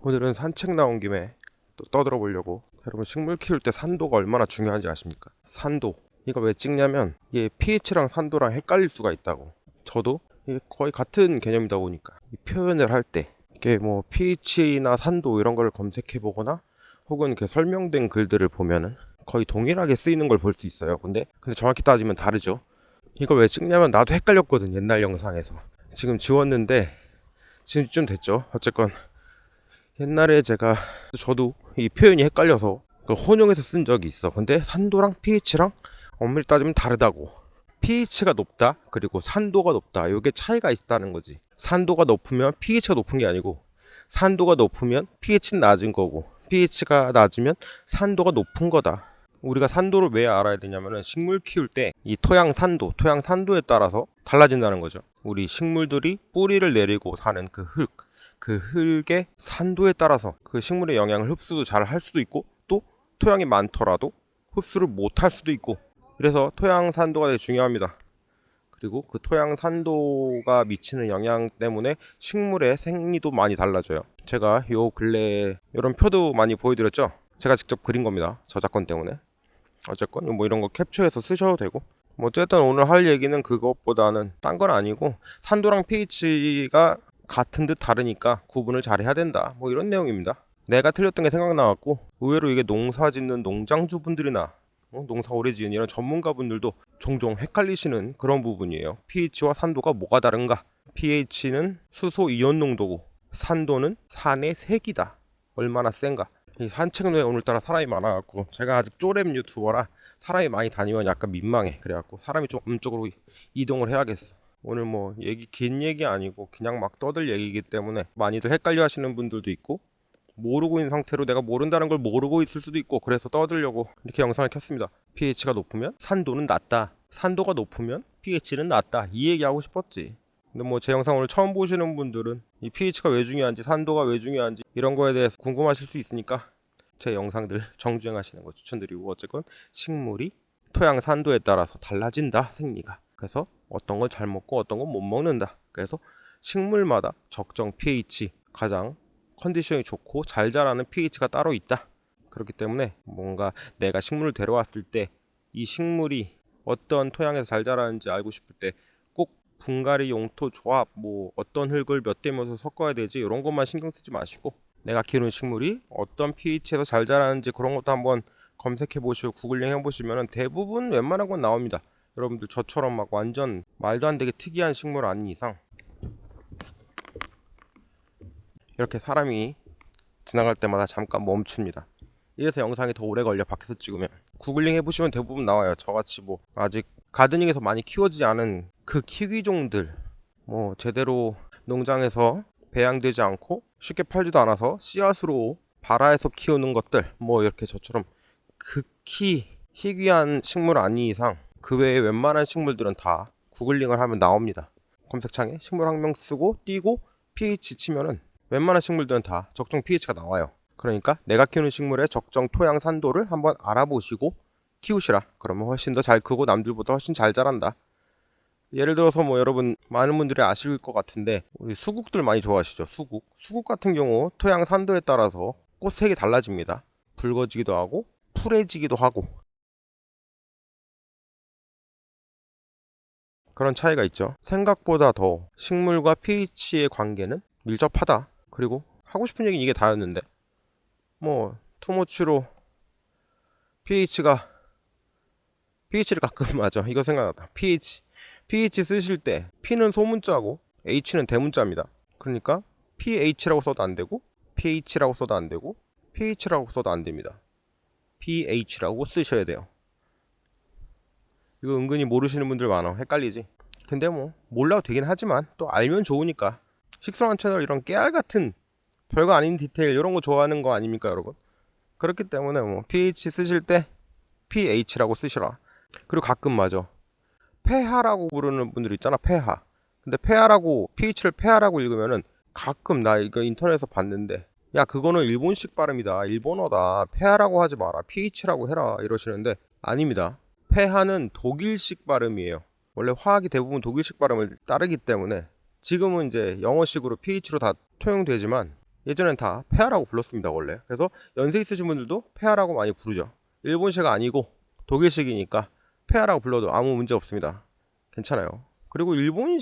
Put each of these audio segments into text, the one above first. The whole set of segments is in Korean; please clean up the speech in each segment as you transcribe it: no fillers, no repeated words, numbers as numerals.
오늘은 산책 나온 김에 또 떠들어 보려고. 여러분, 식물 키울 때 산도가 얼마나 중요한지 아십니까? 산도, 이거 왜 찍냐면 이게 pH랑 산도랑 헷갈릴 수가 있다고. 저도 이게 거의 같은 개념이다 보니까 이 표현을 할 때 이게 뭐 pH나 산도 이런 걸 검색해 보거나 혹은 이렇게 설명된 글들을 보면은 거의 동일하게 쓰이는 걸 볼 수 있어요. 근데 정확히 따지면 다르죠. 이걸 왜 찍냐면 나도 헷갈렸거든, 옛날 영상에서. 지금 지웠는데 지금 좀 됐죠. 어쨌건 옛날에 저도 이 표현이 헷갈려서 그걸 혼용해서 쓴 적이 있어. 근데 산도랑 pH랑 엄밀히 따지면 다르다고. pH가 높다 그리고 산도가 높다, 이게 차이가 있다는 거지. 산도가 높으면 pH가 높은 게 아니고, 산도가 높으면 pH는 낮은 거고, pH가 낮으면 산도가 높은 거다. 우리가 산도를 왜 알아야 되냐면은 식물 키울 때 이 토양 산도에 따라서 달라진다는 거죠. 우리 식물들이 뿌리를 내리고 사는 그 흙의 산도에 따라서 그 식물의 영양을 흡수도 잘 할 수도 있고, 또 토양이 많더라도 흡수를 못 할 수도 있고, 그래서 토양 산도가 되게 중요합니다. 그리고 그 토양 산도가 미치는 영향 때문에 식물의 생리도 많이 달라져요. 제가 요 근래에 이런 표도 많이 보여드렸죠. 제가 직접 그린 겁니다, 저작권 때문에. 어쨌건 뭐 이런 거 캡처해서 쓰셔도 되고, 뭐 어쨌든 오늘 할 얘기는 그것보다는 딴 건 아니고, 산도랑 pH가 같은 듯 다르니까 구분을 잘 해야 된다, 뭐 이런 내용입니다. 내가 틀렸던 게 생각나갖고, 의외로 이게 농사 짓는 농장주분들이나 농사 오래 지은 이런 전문가분들도 종종 헷갈리시는 그런 부분이에요. pH와 산도가 뭐가 다른가? pH는 수소 이온 농도고, 산도는 산의 색이다. 얼마나 센가? 이 산책로에 오늘따라 사람이 많아갖고, 제가 아직 쪼렙 유튜버라 사람이 많이 다니면 약간 민망해. 그래갖고 사람이 좀 음쪽으로 이동을 해야겠어. 오늘 뭐 긴 얘기 아니고 그냥 막 떠들 얘기이기 때문에 많이들 헷갈려 하시는 분들도 있고, 모르고 있는 상태로 내가 모른다는 걸 모르고 있을 수도 있고, 그래서 떠들려고 이렇게 영상을 켰습니다. pH가 높으면 산도는 낮다, 산도가 높으면 pH는 낮다, 이 얘기 하고 싶었지. 근데 뭐 제 영상 오늘 처음 보시는 분들은 이 pH가 왜 중요한지, 산도가 왜 중요한지 이런 거에 대해서 궁금하실 수 있으니까 제 영상들 정주행하시는 거 추천드리고, 어쨌건 식물이 토양 산도에 따라서 달라진다, 생리가. 그래서 어떤 걸 잘 먹고 어떤 건 못 먹는다. 그래서 식물마다 적정 pH, 가장 컨디션이 좋고 잘 자라는 pH가 따로 있다. 그렇기 때문에 뭔가 내가 식물을 데려왔을 때 이 식물이 어떤 토양에서 잘 자라는지 알고 싶을 때 꼭 분갈이 용토 조합, 뭐 어떤 흙을 몇 대 몇을 섞어야 되지, 이런 것만 신경 쓰지 마시고, 내가 키우는 식물이 어떤 pH에서 잘 자라는지 그런 것도 한번 검색해 보시고 구글링 해 보시면 대부분 웬만한 건 나옵니다. 여러분들 저처럼 막 완전 말도 안 되게 특이한 식물 아닌 이상 이렇게 사람이 지나갈 때마다 잠깐 멈춥니다. 이래서 영상이 더 오래 걸려, 밖에서 찍으면. 구글링 해보시면 대부분 나와요. 저같이 뭐 아직 가드닝에서 많이 키워지지 않은 그 키위종들, 뭐 제대로 농장에서 배양되지 않고 쉽게 팔지도 않아서 씨앗으로 발화해서 키우는 것들, 뭐 이렇게 저처럼 극히 희귀한 식물 아닌 이상 그 외에 웬만한 식물들은 다 구글링을 하면 나옵니다. 검색창에 식물 학명 쓰고 띄고 pH 치면은 웬만한 식물들은 다 적정 pH가 나와요. 그러니까 내가 키우는 식물의 적정 토양 산도를 한번 알아보시고 키우시라. 그러면 훨씬 더 잘 크고 남들보다 훨씬 잘 자란다. 예를 들어서 뭐 여러분 많은 분들이 아실 것 같은데, 우리 수국들 많이 좋아하시죠? 수국 같은 경우 토양 산도에 따라서 꽃 색이 달라집니다. 붉어지기도 하고 푸래지기도 하고, 그런 차이가 있죠. 생각보다 더 식물과 pH의 관계는 밀접하다. 그리고 하고 싶은 얘기는 이게 다였는데, 뭐 투모치로 pH를 가끔 맞아. 이거 생각났다. pH 쓰실 때 P는 소문자고 H는 대문자입니다. 그러니까 pH라고 써도 안 되고, pH라고 써도 안 되고, pH라고 써도 안 됩니다. pH라고 쓰셔야 돼요. 이거 은근히 모르시는 분들 많아. 헷갈리지? 근데 뭐 몰라도 되긴 하지만 또 알면 좋으니까. 식성한 채널 이런 깨알 같은 별거 아닌 디테일 이런 거 좋아하는 거 아닙니까, 여러분? 그렇기 때문에 뭐 pH 쓰실 때 pH라고 쓰시라. 그리고 가끔 맞아, 폐하라고 부르는 분들 있잖아, 폐하. 근데 pH를 폐하라고 읽으면은, 가끔 나 이거 인터넷에서 봤는데, 야 그거는 일본식 발음이다, 일본어다, 폐하라고 하지 마라, pH라고 해라, 이러시는데 아닙니다. 폐하는 독일식 발음이에요. 원래 화학이 대부분 독일식 발음을 따르기 때문에 지금은 이제 영어식으로 pH로 다 통용되지만, 예전엔 다 폐하라고 불렀습니다 원래. 그래서 연세 있으신 분들도 폐하라고 많이 부르죠. 일본식 아니고 독일식이니까 폐하라고 불러도 아무 문제 없습니다. 괜찮아요. 그리고 일본어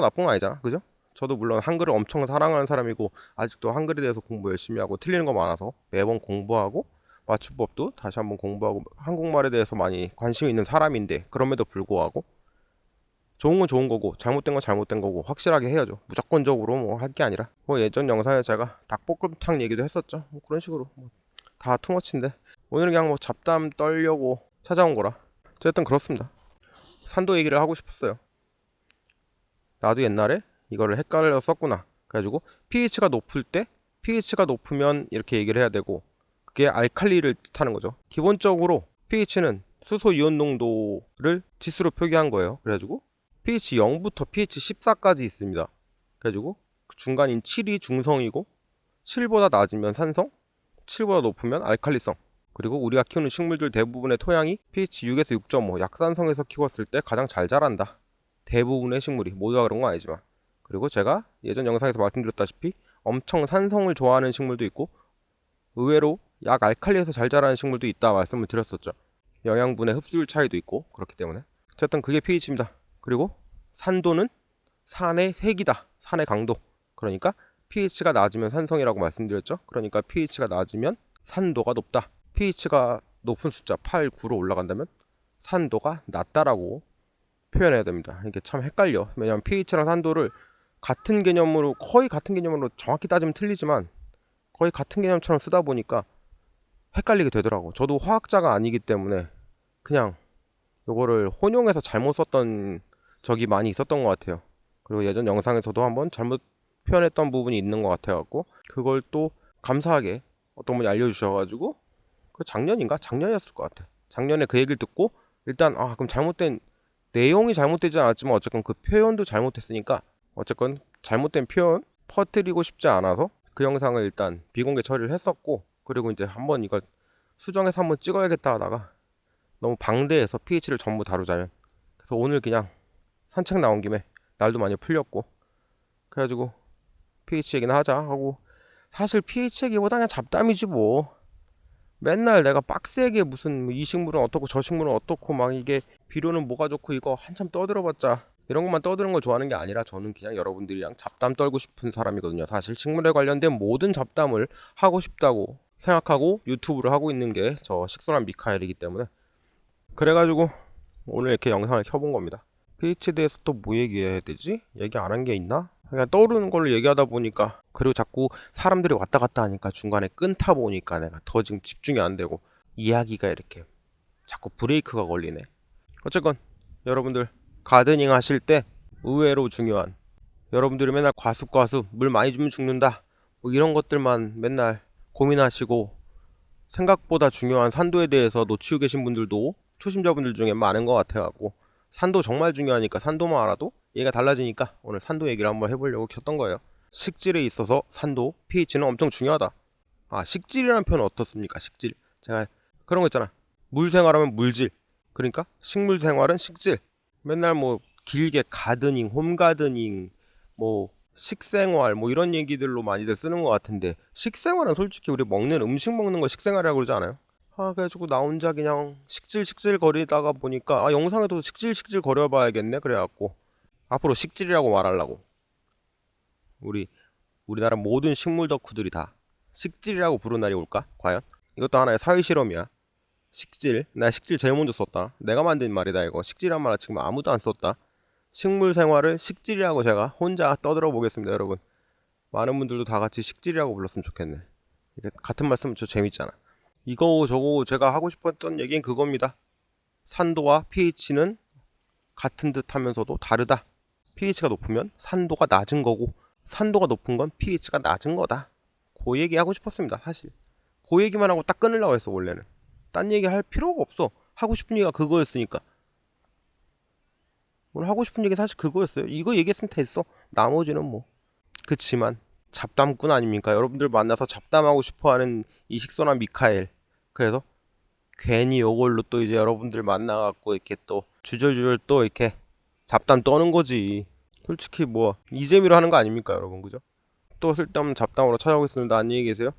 나쁜 건 아니잖아, 그죠? 저도 물론 한글을 엄청 사랑하는 사람이고 아직도 한글에 대해서 공부 열심히 하고 틀리는 거 많아서 매번 공부하고 맞춤법도 다시 한번 공부하고 한국말에 대해서 많이 관심이 있는 사람인데, 그럼에도 불구하고 좋은 건 좋은 거고 잘못된 건 잘못된 거고 확실하게 해야죠. 무조건적으로 뭐 할 게 아니라, 뭐 예전 영상에 제가 닭볶음탕 얘기도 했었죠. 뭐 그런 식으로 다 투머치인데 오늘은 그냥 뭐 잡담 떨려고 찾아온 거라. 어쨌든 그렇습니다. 산도 얘기를 하고 싶었어요. 나도 옛날에 이거를 헷갈려 썼구나. 그래가지고 pH가 높을 때, pH가 높으면 이렇게 얘기를 해야 되고, 그게 알칼리를 뜻하는 거죠. 기본적으로 pH는 수소 이온 농도를 지수로 표기한 거예요. 그래가지고 pH 0부터 pH 14까지 있습니다. 그래가지고 중간인 7이 중성이고 7보다 낮으면 산성, 7보다 높으면 알칼리성. 그리고 우리가 키우는 식물들 대부분의 토양이 pH 6에서 6.5 약산성에서 키웠을 때 가장 잘 자란다. 대부분의 식물이, 모두가 그런 건 아니지만. 그리고 제가 예전 영상에서 말씀드렸다시피 엄청 산성을 좋아하는 식물도 있고 의외로 약 알칼리에서 잘 자라는 식물도 있다 말씀을 드렸었죠. 영양분의 흡수율 차이도 있고 그렇기 때문에. 어쨌든 그게 pH입니다. 그리고 산도는 산의 색이다. 산의 강도. 그러니까 pH가 낮으면 산성이라고 말씀드렸죠. 그러니까 pH가 낮으면 산도가 높다. pH가 높은 숫자 8, 9로 올라간다면 산도가 낮다라고 표현해야 됩니다. 이게 참 헷갈려. 왜냐하면 pH랑 산도를 같은 개념으로, 거의 같은 개념으로, 정확히 따지면 틀리지만 거의 같은 개념처럼 쓰다 보니까 헷갈리게 되더라고. 저도 화학자가 아니기 때문에 그냥 이거를 혼용해서 잘못 썼던 적이 많이 있었던 것 같아요. 그리고 예전 영상에서도 한번 잘못 표현했던 부분이 있는 것 같아갖고 그걸 또 감사하게 어떤 분이 알려주셔가지고, 그 작년이었을 것 같아. 작년에 그 얘기를 듣고 일단 그럼 잘못된 내용이 잘못되지 않았지만 어쨌건 그 표현도 잘못했으니까 어쨌건 잘못된 표현 퍼뜨리고 싶지 않아서 그 영상을 일단 비공개 처리를 했었고, 그리고 이제 한번 이걸 수정해서 한번 찍어야겠다 하다가 너무 방대해서 pH를 전부 다루자면, 그래서 오늘 그냥 산책 나온 김에 날도 많이 풀렸고 그래가지고 pH 얘기나 하자 하고. 사실 pH 얘기보다 그냥 잡담이지 뭐. 맨날 내가 빡세게 무슨 이 식물은 어떻고 저 식물은 어떻고 막 이게 비료는 뭐가 좋고 이거 한참 떠들어봤자 이런 것만 떠드는 걸 좋아하는 게 아니라, 저는 그냥 여러분들이랑 잡담 떨고 싶은 사람이거든요. 사실 식물에 관련된 모든 잡담을 하고 싶다고 생각하고 유튜브를 하고 있는 게 저 식소란 미카엘이기 때문에. 그래가지고 오늘 이렇게 영상을 켜본 겁니다. pH에 대해서 또 뭐 얘기해야 되지? 얘기 안 한 게 있나? 그냥 떠오르는 걸로 얘기하다 보니까, 그리고 자꾸 사람들이 왔다 갔다 하니까 중간에 끊다 보니까 내가 더 지금 집중이 안 되고 이야기가 이렇게 자꾸 브레이크가 걸리네. 어쨌건 여러분들 가드닝 하실 때 의외로 중요한, 여러분들이 맨날 과습 물 많이 주면 죽는다 뭐 이런 것들만 맨날 고민하시고 생각보다 중요한 산도에 대해서 놓치고 계신 분들도 초심자분들 중에 많은 것 같아갖고, 산도 정말 중요하니까 산도만 알아도 얘가 달라지니까 오늘 산도 얘기를 한번 해보려고 켰던 거예요. 식질에 있어서 산도, pH는 엄청 중요하다. 식질이라는 표현은 어떻습니까? 식질. 제가 그런 거 있잖아. 물 생활하면 물질. 그러니까 식물 생활은 식질. 맨날 뭐 길게 가드닝, 홈가드닝, 뭐 식생활 뭐 이런 얘기들로 많이들 쓰는 것 같은데, 식생활은 솔직히 우리 먹는 음식 먹는 거 식생활이라고 그러지 않아요? 그래가지고 나 혼자 그냥 식질 거리다가 보니까 영상에도 식질 거려봐야겠네. 그래갖고 앞으로 식질이라고 말하려고. 우리나라 모든 식물 덕후들이 다 식질이라고 부르는 날이 올까? 과연? 이것도 하나의 사회 실험이야. 식질. 나 식질 제일 먼저 썼다. 내가 만든 말이다 이거. 식질이란 말 지금 아무도 안 썼다. 식물 생활을 식질이라고 제가 혼자 떠들어 보겠습니다, 여러분. 많은 분들도 다 같이 식질이라고 불렀으면 좋겠네. 이게 같은 말씀 저 재밌잖아. 이거 저거 제가 하고 싶었던 얘기는 그겁니다. 산도와 pH는 같은 듯 하면서도 다르다. pH가 높으면 산도가 낮은 거고 산도가 높은 건 pH가 낮은 거다. 그 얘기 하고 싶었습니다, 사실. 그 얘기만 하고 딱 끊으려고 했어, 원래는. 딴 얘기 할 필요가 없어. 하고 싶은 얘기가 그거였으니까. 오늘 하고 싶은 얘기 사실 그거였어요. 이거 얘기했으면 됐어. 나머지는 뭐. 그치만 잡담꾼 아닙니까? 여러분들 만나서 잡담하고 싶어하는 이 식소나 미카엘. 그래서 괜히 요걸로 또 이제 여러분들 만나갖고 이렇게 또 주절주절 또 이렇게 잡담 떠는 거지. 솔직히 뭐 이재미로 하는 거 아닙니까, 여러분? 그죠? 또 쓸데없는 잡담으로 찾아오겠습니다. 안녕히 계세요.